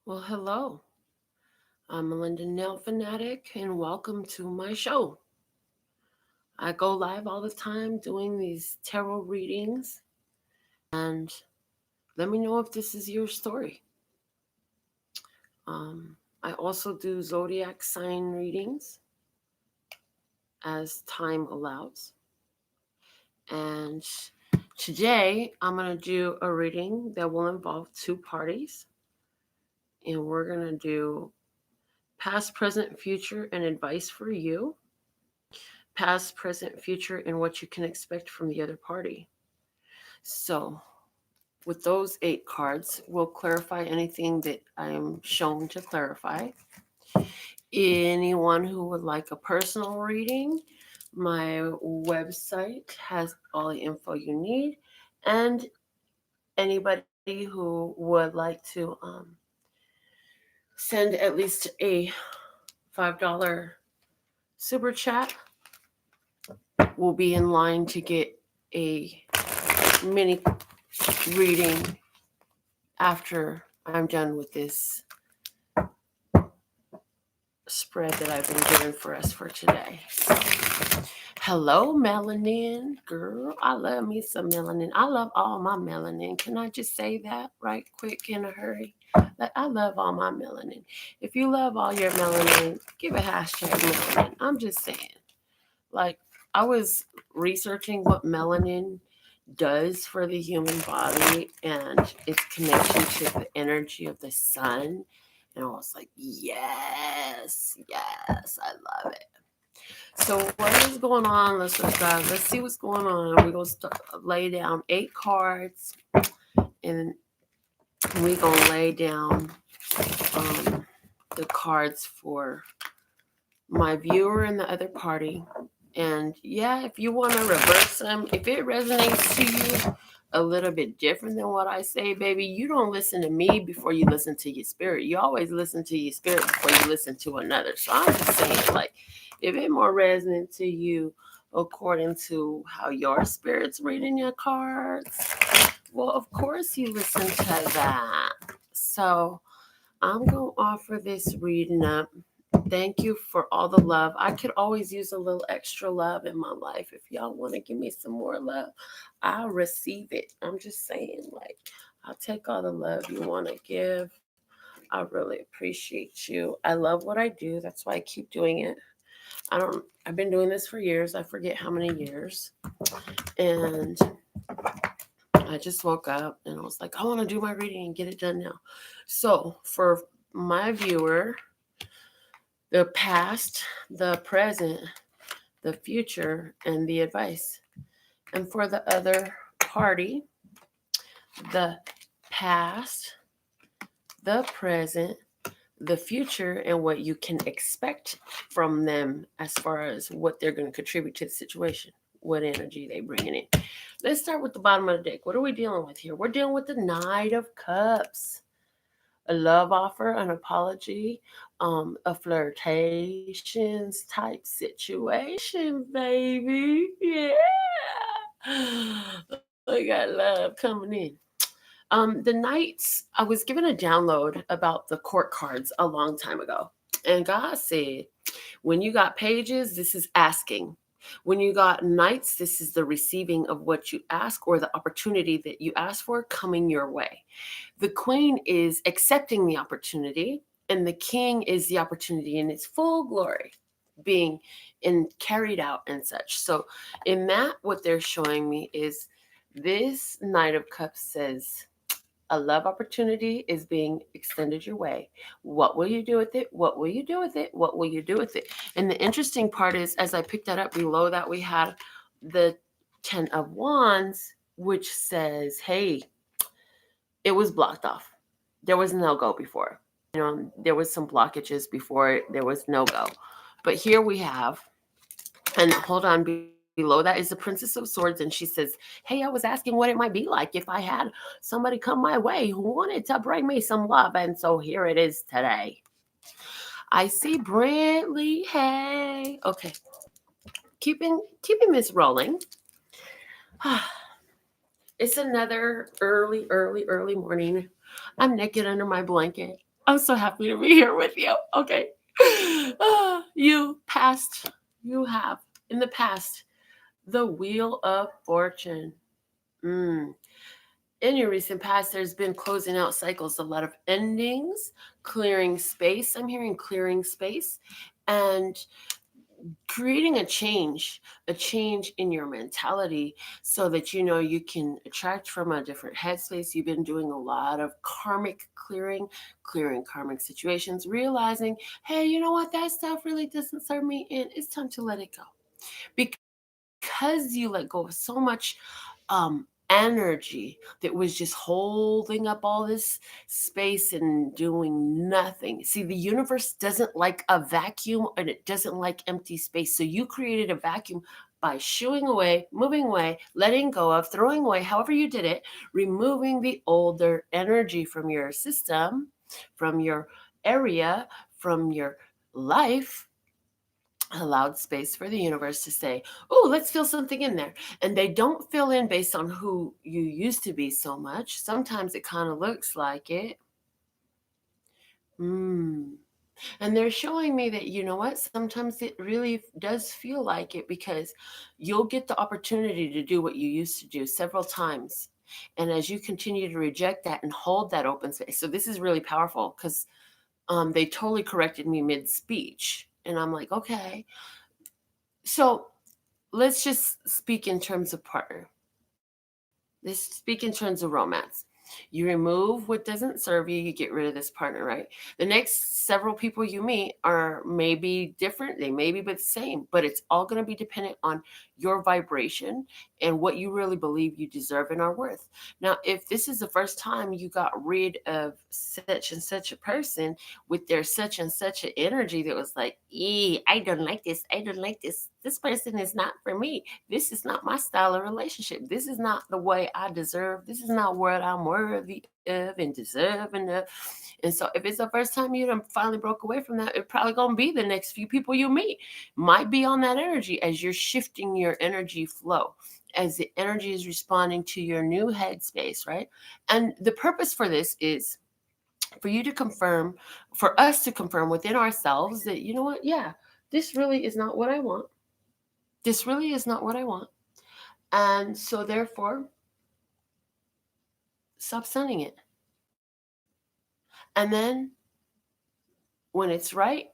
Well, hello. I'm Melinda NailFanatic, and welcome to my show. I go live all the time doing these tarot readings, and let me know if this is your story. I also do zodiac sign readings as time allows. And today I'm going to do a reading that will involve two parties, and we're going to do past, present, future, and advice for you. Past, present, future, and what you can expect from the other party. So, with those 8 cards, we'll clarify anything that I'm shown to clarify. Anyone who would like a personal reading, my website has all the info you need. And anybody who would like to send at least a $5 super chat will be in line to get a mini reading after I'm done with this spread that I've been given for us for today. Hello, melanin. Girl, I love me some melanin. I love all my melanin. Can I just say that right quick in a hurry? Like, I love all my melanin. If you love all your melanin, give a hashtag melanin. I'm just saying. Like, I was researching what melanin does for the human body and its connection to the energy of the sun. And I was like, yes, I love it. So what is going on? Let's see what's going on. We're going to lay down 8 cards, and we're going to lay down the cards for my viewer and the other party. And yeah, if you want to reverse them, if it resonates to you a little bit different than what I say, baby, you don't listen to me before you listen to your spirit. You always listen to your spirit before you listen to another. So I'm just saying, like, if it more resonant to you according to how your spirit's reading your cards, well, of course you listen to that. So I'm going to offer this reading up. Thank you for all the love. I could always use a little extra love in my life. If y'all want to give me some more love, I'll receive it. I'm just saying, like, I'll take all the love you want to give. I really appreciate you. I love what I do. That's why I keep doing it. I've been doing this for years. I forget how many years. And I just woke up and I was like, I want to do my reading and get it done now. So for my viewer, the past, the present, the future, and the advice. And for the other party, the past, the present, the future, and what you can expect from them as far as what they're going to contribute to the situation, what energy they bringing in. Let's start with the bottom of the deck. What are we dealing with here? We're dealing with the Knight of Cups. A love offer, an apology, a flirtations type situation, baby. Yeah. I got love coming in. The Knights, I was given a download about the court cards a long time ago. And God said, when you got pages, this is asking. When you got Knights, this is the receiving of what you ask or the opportunity that you ask for coming your way. The Queen is accepting the opportunity, and the King is the opportunity in its full glory being carried out and such. So in that, what they're showing me is this Knight of Cups says, a love opportunity is being extended your way. What will you do with it? What will you do with it? What will you do with it? And the interesting part is, as I picked that up below that, we had the 10 of Wands, which says, hey, it was blocked off. There was no go before. There was some blockages before. There was no go. But here we have, and hold on, below that is the Princess of Swords, and she says, hey, I was asking what it might be like if I had somebody come my way who wanted to bring me some love, and so here it is today. I see Brantley. Hey. Okay. Keeping this rolling. It's another early morning. I'm naked under my blanket. I'm so happy to be here with you. Okay. You have in the past the Wheel of Fortune. Mm. In your recent past, there's been closing out cycles, a lot of endings, clearing space. I'm hearing clearing space and creating a change in your mentality so that you know you can attract from a different headspace. You've been doing a lot of karmic clearing, clearing karmic situations, realizing, hey, you know what, that stuff really doesn't serve me and it's time to let it go. Because you let go of so much energy that was just holding up all this space and doing nothing. See, the universe doesn't like a vacuum and it doesn't like empty space. So you created a vacuum by shooing away, moving away, letting go of, throwing away, however you did it, removing the older energy from your system, from your area, from your life, allowed space for the universe to say, oh, let's fill something in there. And they don't fill in based on who you used to be so much. Sometimes it kind of looks like it. Mm. And they're showing me that, you know what, sometimes it really does feel like it because you'll get the opportunity to do what you used to do several times. And as you continue to reject that and hold that open space. So this is really powerful because they totally corrected me mid speech. And I'm like, okay. So let's just speak in terms of partner. Let's speak in terms of romance. You remove what doesn't serve you, you get rid of this partner, right? The next several people you meet are maybe different, they may be but the same, but it's all going to be dependent on your vibration and what you really believe you deserve and are worth. Now, if this is the first time you got rid of such and such a person with their such and such an energy that was like, I don't like this, I don't like this person is not for me, this is not my style of relationship, this is not the way I deserve, this is not what I'm worthy of and deserving of. And so if it's the first time you done finally broke away from that, it probably gonna be the next few people you meet might be on that energy as you're shifting your energy flow, as the energy is responding to your new headspace, right? And the purpose for this is for you to confirm, for us to confirm within ourselves that, you know what, yeah, this really is not what I want. This really is not what I want. And so therefore, stop sending it. And then when it's right,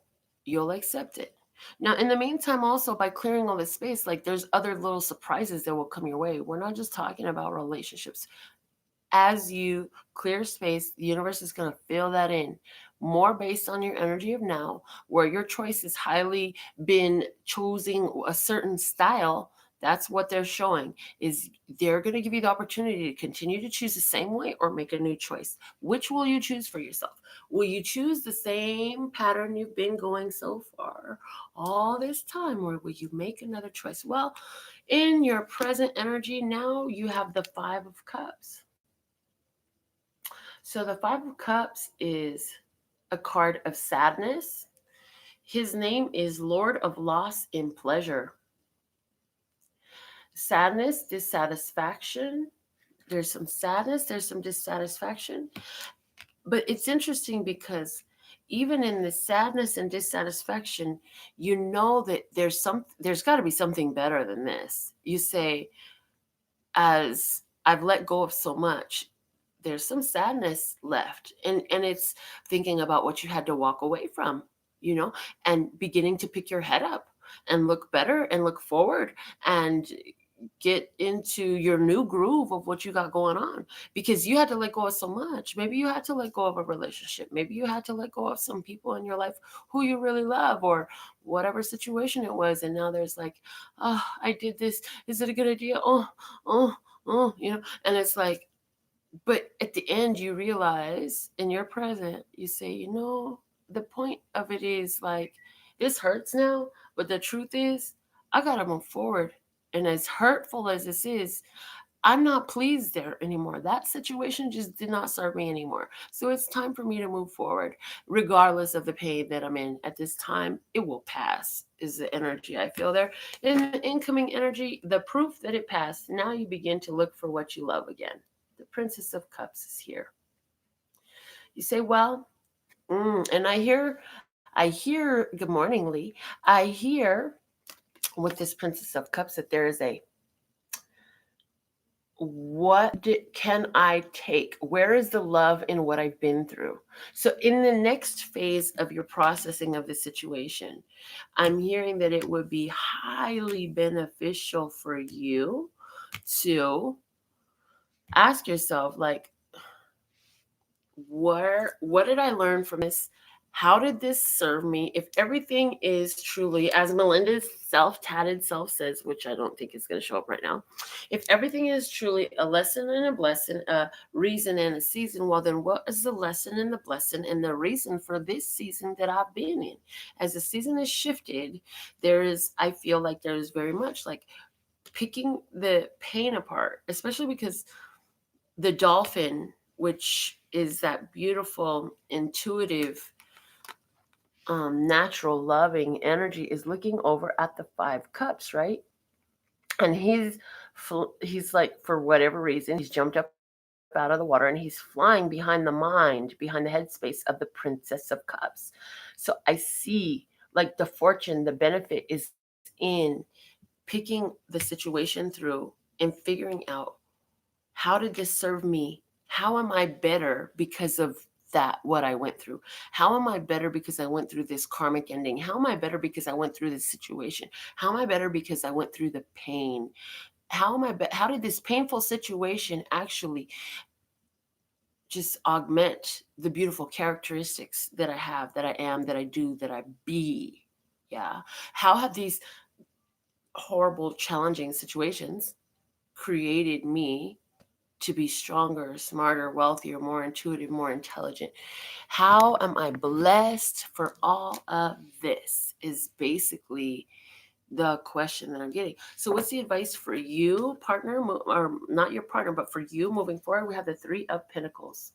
you'll accept it. Now, in the meantime, also by clearing all this space, like there's other little surprises that will come your way. We're not just talking about relationships. As you clear space, the universe is going to fill that in more based on your energy of now, where your choice has highly been choosing a certain style. That's what they're showing is they're going to give you the opportunity to continue to choose the same way or make a new choice. Which will you choose for yourself? Will you choose the same pattern you've been going so far all this time, or will you make another choice? Well, in your present energy now, you have the Five of Cups. So the Five of Cups is a card of sadness. His name is Lord of Loss and Pleasure. Sadness, dissatisfaction. There's some sadness, there's some dissatisfaction. But it's interesting because even in the sadness and dissatisfaction, you know that there's got to be something better than this. You say, as I've let go of so much, there's some sadness left, and it's thinking about what you had to walk away from, you know, and beginning to pick your head up and look better and look forward and get into your new groove of what you got going on, because you had to let go of so much. Maybe you had to let go of a relationship, maybe you had to let go of some people in your life who you really love, or whatever situation it was, and now there's like, oh, I did this, is it a good idea, oh, you know, and it's like, but at the end, you realize in your present, you say, you know, the point of it is like, this hurts now, but the truth is, I got to move forward. And as hurtful as this is, I'm not pleased there anymore. That situation just did not serve me anymore. So it's time for me to move forward, regardless of the pain that I'm in at this time. It will pass, is the energy I feel there. In the incoming energy, the proof that it passed, now you begin to look for what you love again. The Princess of Cups is here. You say, well, And I hear, good morning, Lee. I hear with this Princess of Cups that there is a can I take? Where is the love in what I've been through? So, in the next phase of your processing of the situation, I'm hearing that it would be highly beneficial for you to ask yourself, like, what did I learn from this? How did this serve me? If everything is truly, as Melinda's self-tatted self says, which I don't think is going to show up right now, if everything is truly a lesson and a blessing, a reason and a season, well, then what is the lesson and the blessing and the reason for this season that I've been in? As the season has shifted, I feel like there is very much like picking the pain apart, especially because the dolphin, which is that beautiful, intuitive, natural, loving energy, is looking over at the 5 cups, right? And he's like, for whatever reason, he's jumped up out of the water and he's flying behind the mind, behind the headspace of the Princess of Cups. So I see like the fortune, the benefit is in picking the situation through and figuring out, how did this serve me? How am I better because of that, what I went through? How am I better because I went through this karmic ending? How am I better because I went through this situation? How am I better because I went through the pain? How did this painful situation actually just augment the beautiful characteristics that I have, that I am, that I do, that I be? Yeah. How have these horrible, challenging situations created me to be stronger, smarter, wealthier, more intuitive, more intelligent? How am I blessed for all of this? Is basically the question that I'm getting. So, what's the advice for you, partner, or not your partner, but for you moving forward? We have the 3 of Pentacles.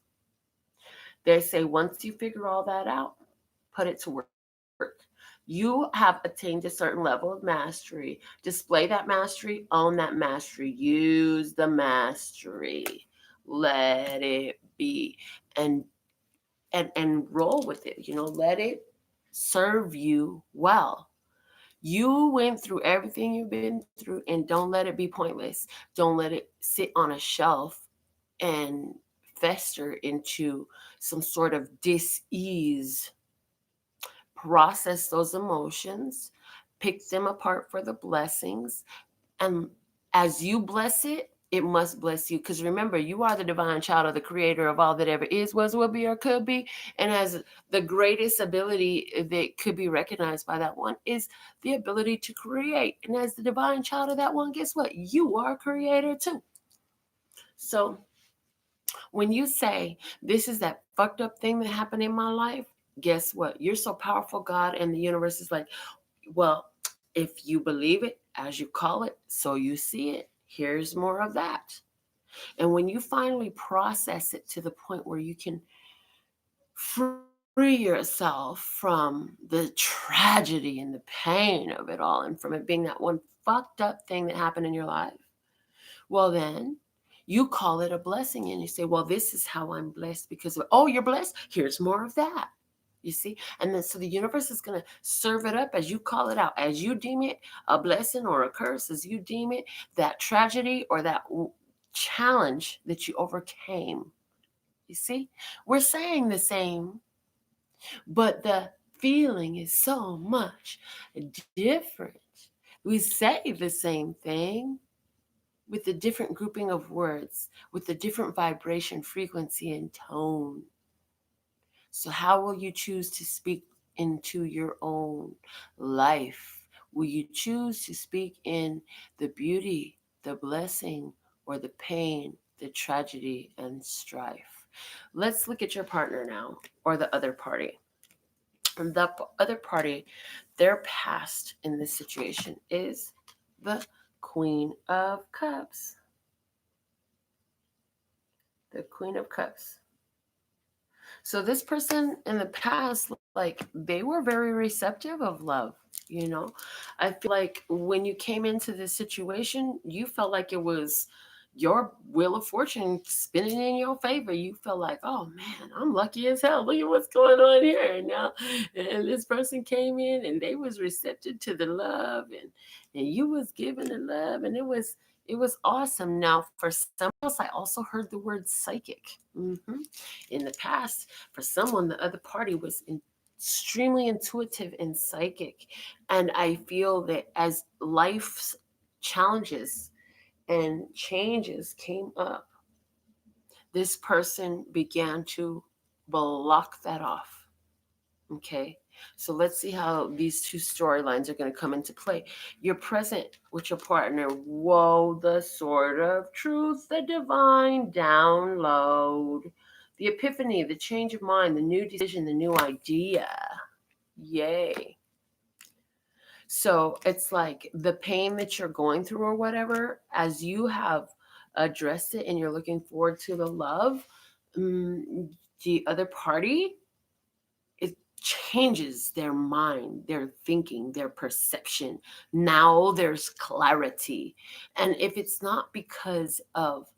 They say once you figure all that out, put it to work. You have attained a certain level of mastery. Display that mastery, own that mastery, use the mastery. Let it be. And and roll with it. Let it serve you well. You went through everything you've been through, and don't let it be pointless. Don't let it sit on a shelf and fester into some sort of dis-ease. Process those emotions, pick them apart for the blessings, and as you bless it, it must bless you. Because remember, you are the divine child of the creator of all that ever is, was, will be, or could be. And as the greatest ability that could be recognized by that one is the ability to create. And as the divine child of that one, guess what? You are a creator too. So when you say, this is that fucked up thing that happened in my life, guess what? You're so powerful, God, and the universe is like, well, if you believe it, as you call it, so you see it. Here's more of that. And when you finally process it to the point where you can free yourself from the tragedy and the pain of it all, and from it being that one fucked up thing that happened in your life, well, then you call it a blessing and you say, well, this is how I'm blessed because of, oh, you're blessed. Here's more of that. You see? And then so the universe is going to serve it up as you call it out, as you deem it a blessing or a curse, as you deem it that tragedy or that challenge that you overcame. You see? We're saying the same, but the feeling is so much different. We say the same thing with a different grouping of words, with a different vibration, frequency, and tone. So, how will you choose to speak into your own life? Will you choose to speak in the beauty, the blessing, or the pain, the tragedy, and strife? Let's look at your partner now, or the other party. And the other party, their past in this situation is the Queen of Cups. The Queen of Cups. So this person in the past, like, they were very receptive of love. I feel like when you came into this situation, you felt like it was your wheel of fortune spinning in your favor. You feel like, oh man, I'm lucky as hell. Look at what's going on here. And now, and this person came in and they was receptive to the love, and you was giving the love, and it was awesome. Now, for someone else, I also heard the word psychic. In the past, for someone, the other party was extremely intuitive and psychic. And I feel that as life's challenges and changes came up, this person began to block that off. Okay. So let's see how these two storylines are going to come into play. You're present with your partner. Whoa, the sword of truth, the divine download, the epiphany, the change of mind, the new decision, the new idea. Yay. So it's like the pain that you're going through or whatever, as you have addressed it and you're looking forward to the love, the other party, it changes their mind, their thinking, their perception. Now there's clarity. And if it's not because of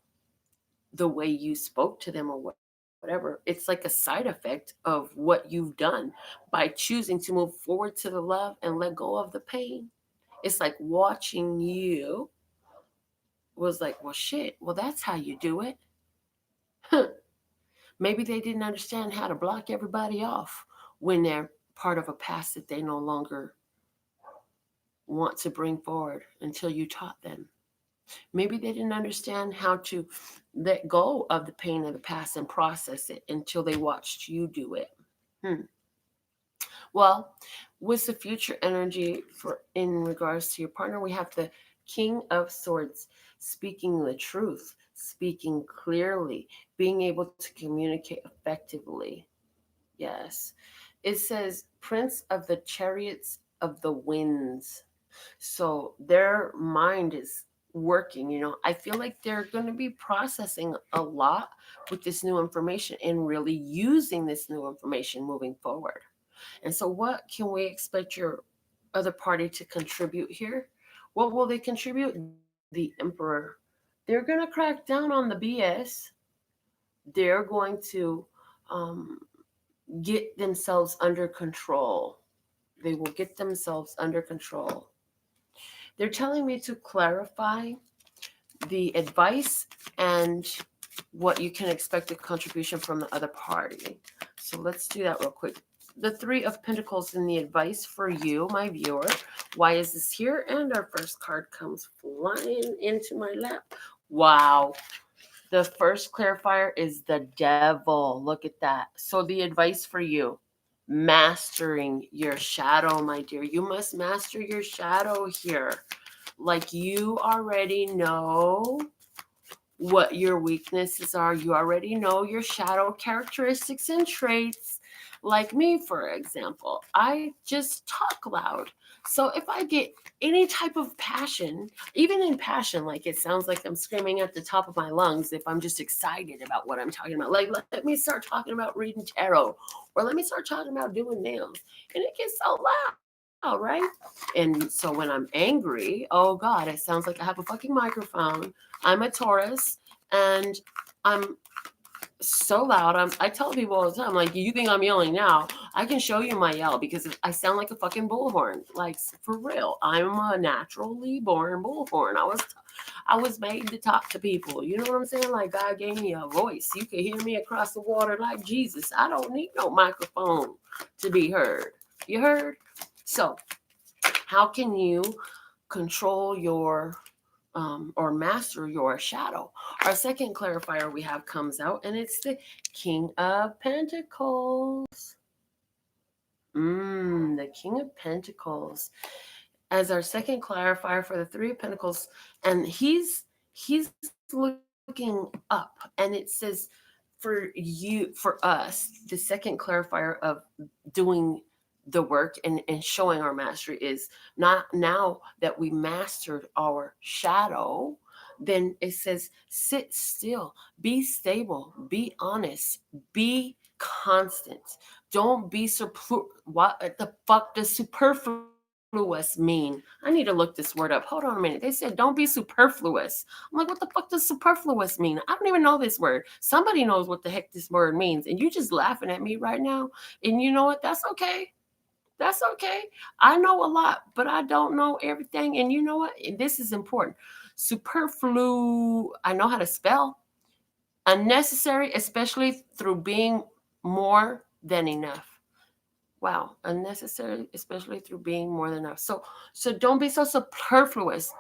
the way you spoke to them or whatever, it's like a side effect of what you've done by choosing to move forward to the love and let go of the pain. It's like watching you was like, well, shit, well, that's how you do it. Maybe they didn't understand how to block everybody off when they're part of a past that they no longer want to bring forward until you taught them. Maybe they didn't understand how to let go of the pain of the past and process it until they watched you do it. Hmm. Well, with the future energy for in regards to your partner, we have the King of Swords, speaking the truth, speaking clearly, being able to communicate effectively. Yes. It says Prince of the Chariots of the Winds. So their mind is working. I feel like they're going to be processing a lot with this new information and really using this new information moving forward. And so, what can we expect your other party to contribute here? What will they contribute? The Emperor. They're going to crack down on the BS. They're going to um, get themselves under control. They will get themselves under control. They're telling me to clarify the advice and what you can expect a contribution from the other party. So let's do that real quick. The Three of Pentacles in the advice for you, my viewer. Why is this here? And our first card comes flying into my lap. Wow. The first clarifier is the devil. Look at that. So the advice for you, mastering your shadow, my dear. You must master your shadow here. Like you already know what your weaknesses are. You already know your shadow characteristics and traits. Like me, for example, I just talk loud. So if I get any type of passion, even in passion, like it sounds like I'm screaming at the top of my lungs if I'm just excited about what I'm talking about. Like, let me start talking about reading tarot, or let me start talking about doing nails. And it gets so loud, right? And so when I'm angry, oh God, it sounds like I have a fucking microphone. I'm a Taurus, and I'm so loud. I tell people all the time, like, you think I'm yelling now? I can show you my yell because I sound like a fucking bullhorn. Like, for real, I'm a naturally born bullhorn. I was made to talk to people. You know what I'm saying? Like, God gave me a voice. You can hear me across the water like Jesus. I don't need no microphone to be heard. You heard? So, how can you control your or master your shadow? Our second clarifier we have comes out, and it's the King of Pentacles. The King of Pentacles as our second clarifier for the Three of Pentacles, and he's looking up, and it says for us, the second clarifier of doing the work and showing our mastery is not now that we mastered our shadow, then it says sit still, be stable, be honest, be constant. Don't be what the fuck does superfluous mean? I need to look this word up. Hold on a minute. They said don't be superfluous. I'm like, what the fuck does superfluous mean? I don't even know this word. Somebody knows what the heck this word means, and you just laughing at me right now. And you know what? That's okay. That's okay. I know a lot, but I don't know everything. And you know what? And this is important. Superflu, I know how to spell. Unnecessary, especially through being more than enough. Wow, unnecessary, especially through being more than enough. So don't be so superfluous.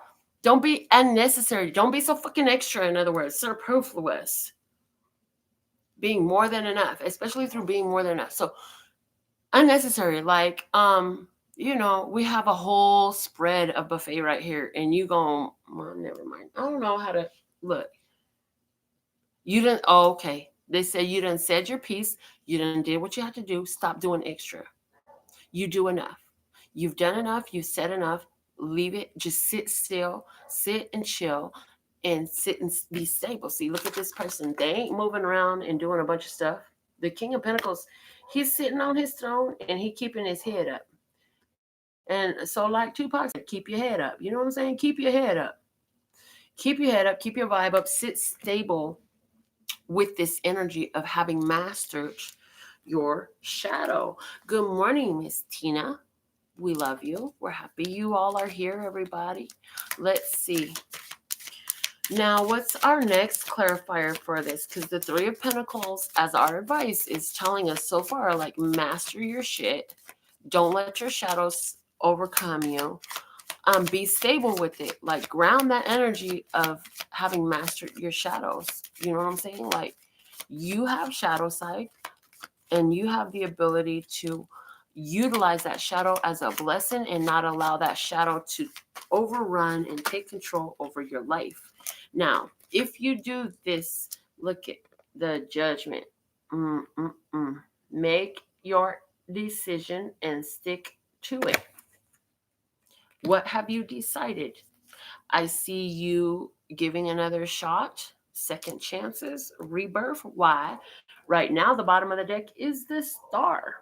Don't be unnecessary. Don't be so fucking extra. In other words, superfluous. Being more than enough, especially through being more than enough. So unnecessary, like we have a whole spread of buffet right here, and you go, well, never mind. I don't know how to look. You didn't. Oh, okay. They say you done said your piece. You done did what you had to do. Stop doing extra. You do enough. You've done enough. You said enough. Leave it. Just sit still. Sit and chill, and sit and be stable. See, look at this person. They ain't moving around and doing a bunch of stuff. The King of Pentacles, he's sitting on his throne and he keeping his head up. And so, like Tupac said, keep your head up. You know what I'm saying? Keep your head up. Keep your head up. Keep your vibe up. Sit stable with this energy of having mastered your shadow. Good morning, Miss Tina. We love you. We're happy you all are here, everybody. Let's see. Now, what's our next clarifier for this? Because the Three of Pentacles, as our advice, is telling us so far, like, master your shit. Don't let your shadows overcome you. Be stable with it. Like, ground that energy of having mastered your shadows. You know what I'm saying? Like, you have shadow side, and you have the ability to utilize that shadow as a blessing and not allow that shadow to overrun and take control over your life. Now, if you do this, look at the Judgment. Make your decision and stick to it. What have you decided? I see you giving another shot, second chances, rebirth. Why? Right now, the bottom of the deck is the Star,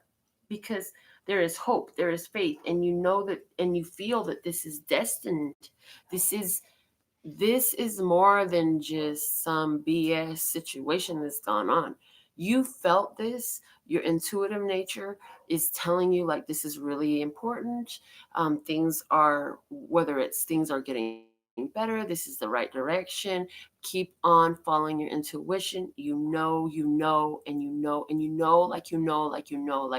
because there is hope, there is faith, and you know that, and you feel that this is destined. This is more than just some BS situation that's gone on. You felt this. Your intuitive nature is telling you, like, this is really important. Things are, whether it's things are getting better, this is the right direction. Keep on following your intuition. Like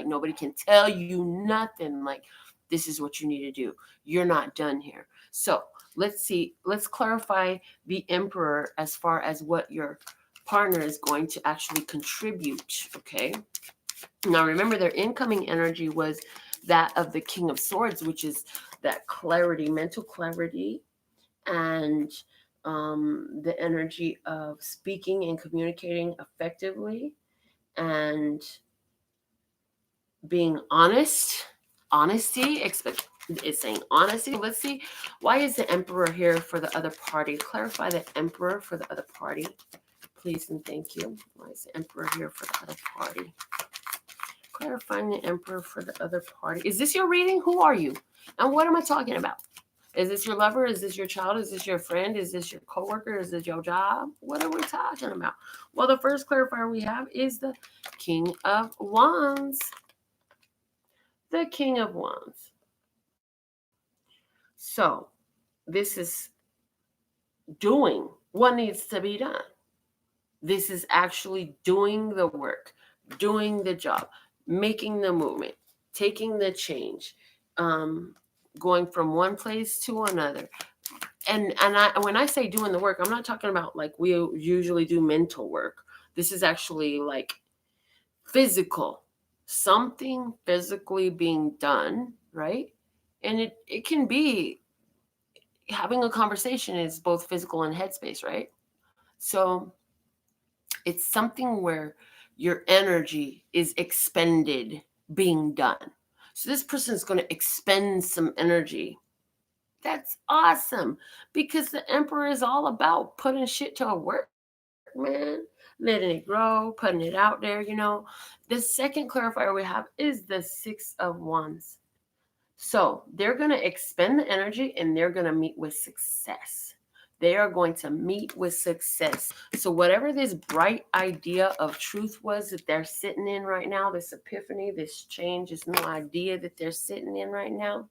nobody can tell you nothing. Like, this is what you need to do. You're not done here. So let's see. Let's clarify the Emperor as far as what your partner is going to actually contribute. Okay. Now, remember, their incoming energy was that of the King of Swords, which is that clarity, mental clarity, and the energy of speaking and communicating effectively and being honest. Honesty, it's saying honesty. Let's see. Why is the Emperor here for the other party? Clarify the Emperor for the other party, please and thank you. Why is the Emperor here for the other party? Clarifying the Emperor for the other party. Is this your reading? Who are you? And what am I talking about? Is this your lover? Is this your child? Is this your friend? Is this your coworker? Is this your job? What are we talking about? Well, the first clarifier we have is the King of Wands. The King of Wands. So this is doing what needs to be done. This is actually doing the work, doing the job, making the movement, taking the change, going from one place to another. And when I say doing the work, I'm not talking about like we usually do mental work. This is actually like physical, something physically being done, right? And it can be having a conversation is both physical and headspace, right? So it's something where your energy is expended being done. So this person is going to expend some energy. That's awesome, because the Emperor is all about putting shit to work, man. Letting it grow, putting it out there. The second clarifier we have is the Six of Wands. So they're going to expend the energy and they're going to meet with success. They are going to meet with success. So, whatever this bright idea of truth was that they're sitting in right now, this epiphany, this change, this new idea that they're sitting in right now,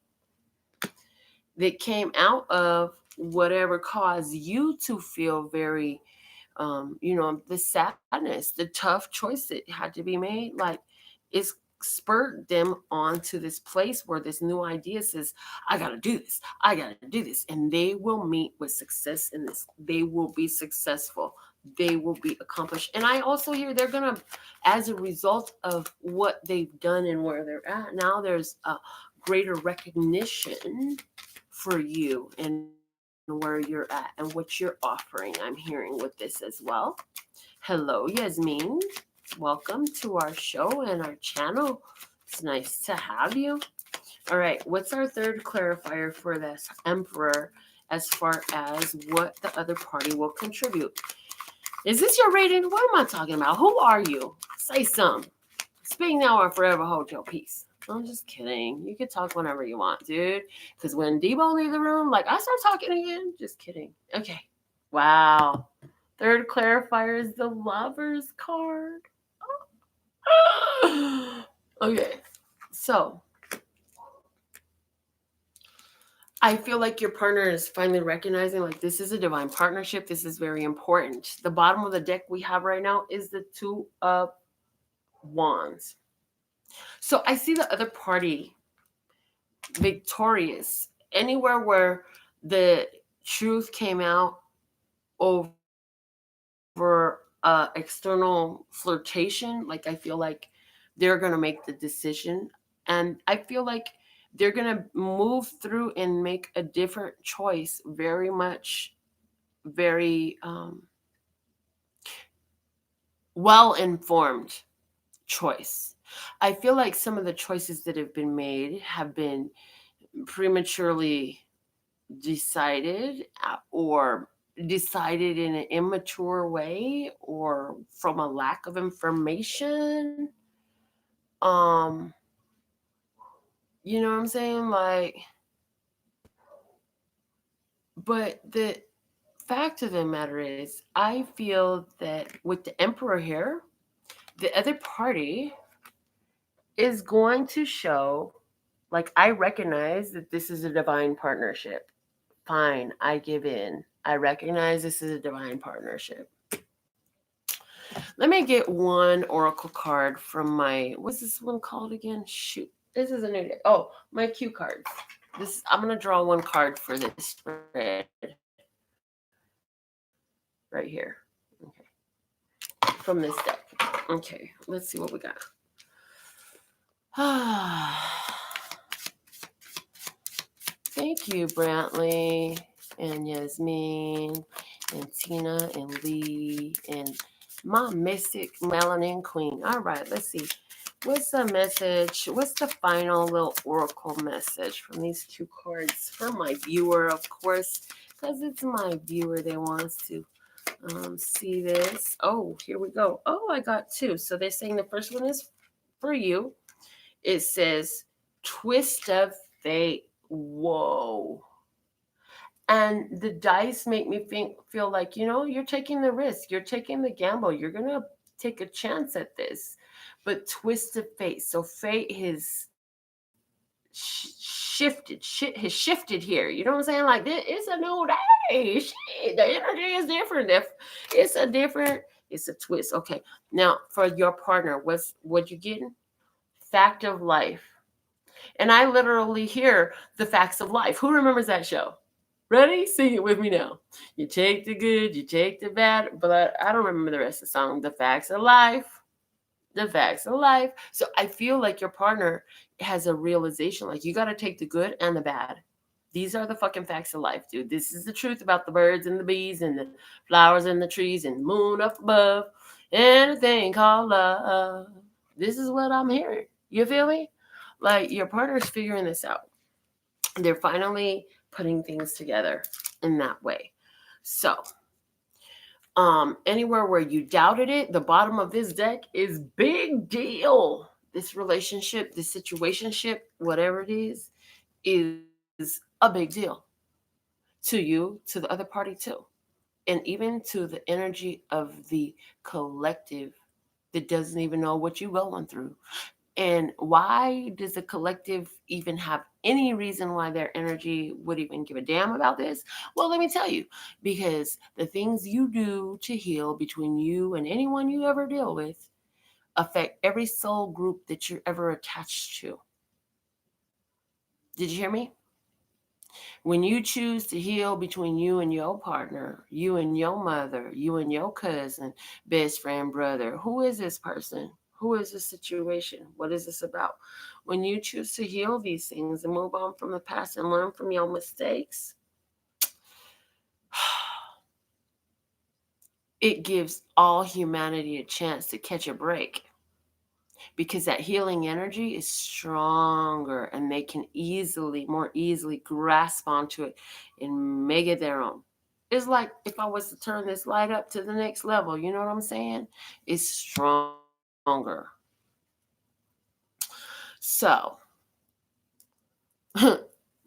that came out of whatever caused you to feel very the sadness, the tough choice that had to be made, like it's spurred them onto this place where this new idea says, I gotta do this, I gotta do this. And they will meet with success in this. They will be successful. They will be accomplished. And I also hear they're gonna, as a result of what they've done and where they're at, now there's a greater recognition for you and where you're at and what you're offering. I'm hearing with this as well. Hello, Yasmin. Welcome to our show and our channel. It's nice to have you. All right, what's our third clarifier for this Emperor as far as what the other party will contribute? Is this your reading? What am I talking about? Who are you? Say something. Speak now or forever hold your peace. I'm just kidding. You can talk whenever you want, dude. Because when Debo leave the room, like I start talking again. Just kidding. Okay. Wow. Third clarifier is the Lover's card. Okay. So I feel like your partner is finally recognizing like this is a divine partnership. This is very important. The bottom of the deck we have right now is the Two of Wands. So I see the other party victorious anywhere where the truth came out over external flirtation. Like I feel like they're going to make the decision, and I feel like they're going to move through and make a different choice, very much very well informed choice. I feel like some of the choices that have been made have been prematurely decided or decided in an immature way or from a lack of information. um you know what I'm saying, like, but the fact of the matter is I feel that with the Emperor here, the other party is going to show, like, I recognize that this is a divine partnership. Fine, I give in. I recognize this is a divine partnership. Let me get one oracle card from my, what's this one called again? Shoot, this is a new day. Oh, my cue cards. This, I'm gonna draw one card for this spread right here. Okay, from this deck. Okay, let's see what we got. Thank you, Brantley and Yasmin and Tina and Lee and my mystic melanin queen. All right, let's see. What's the message? What's the final little oracle message from these two cards for my viewer, of course, because it's my viewer that wants to see this. Oh, here we go. Oh, I got two. So they're saying the first one is for you. It says twist of fate. Whoa. And the dice make me feel like, you're taking the risk, you're taking the gamble, you're gonna take a chance at this. But twist of fate. So fate has has shifted here. You know what I'm saying? Like, it's a new day. Shit, the energy is different. It's a twist. Okay. Now for your partner, what you getting? Fact of life. And I literally hear the facts of life. Who remembers that show? Ready? Sing it with me now. You take the good, you take the bad, but I don't remember the rest of the song. The facts of life. The facts of life. So I feel like your partner has a realization, like you got to take the good and the bad. These are the fucking facts of life, dude. This is the truth about the birds and the bees and the flowers and the trees and moon up above and a thing called love. This is what I'm hearing. You feel me? Like your partner's figuring this out. They're finally putting things together in that way. So anywhere where you doubted it, the bottom of this deck is big deal. This relationship, this situationship, whatever it is is a big deal to you, to the other party too, and even to the energy of the collective that doesn't even know what you're going through. And why does the collective even have any reason why their energy would even give a damn about this? Well, let me tell you, because the things you do to heal between you and anyone you ever deal with affect every soul group that you're ever attached to. Did you hear me? When you choose to heal between you and your partner, you and your mother, you and your cousin, best friend, brother, who is this person? Who is this situation? What is this about? When you choose to heal these things and move on from the past and learn from your mistakes, it gives all humanity a chance to catch a break, because that healing energy is stronger and they can more easily grasp onto it and make it their own. It's like if I was to turn this light up to the next level, you know what I'm saying? It's stronger. So,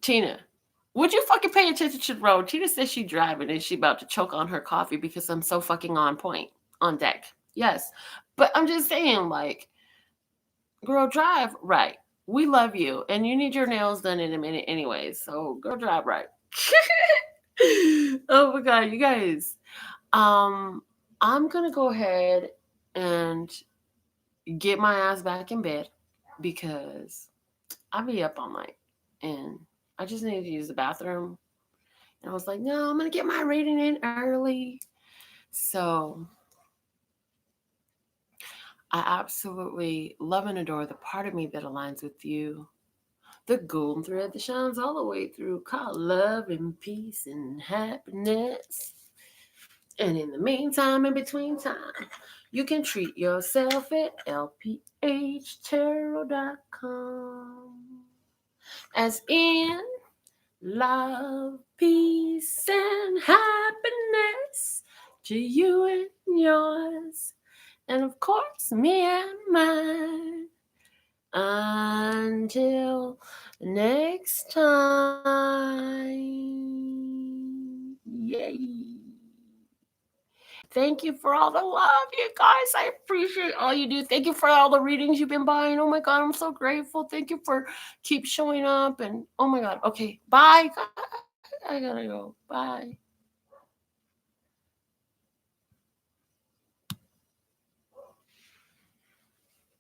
Tina, would you fucking pay attention to the road? Tina says she driving and she about to choke on her coffee because I'm so fucking on point on deck. Yes. But I'm just saying, like, girl, drive right. We love you, and you need your nails done in a minute, anyways. So, girl, drive right. Oh my god, you guys. Um, I'm gonna go ahead and get my ass back in bed because I'll be up all night, and I just need to use the bathroom. And I was like, no, I'm gonna get my reading in early. So I absolutely love and adore the part of me that aligns with you, the golden thread that shines all the way through, called love and peace and happiness. And in the meantime, in between time, you can treat yourself at lphtarot.com. As in love, peace, and happiness to you and yours. And of course, me and mine. Until next time. Yay. Thank you for all the love, you guys. I appreciate all you do. Thank you for all the readings you've been buying. Oh my God, I'm so grateful. Thank you for keep showing up. And oh my God. Okay, bye. I gotta go. Bye.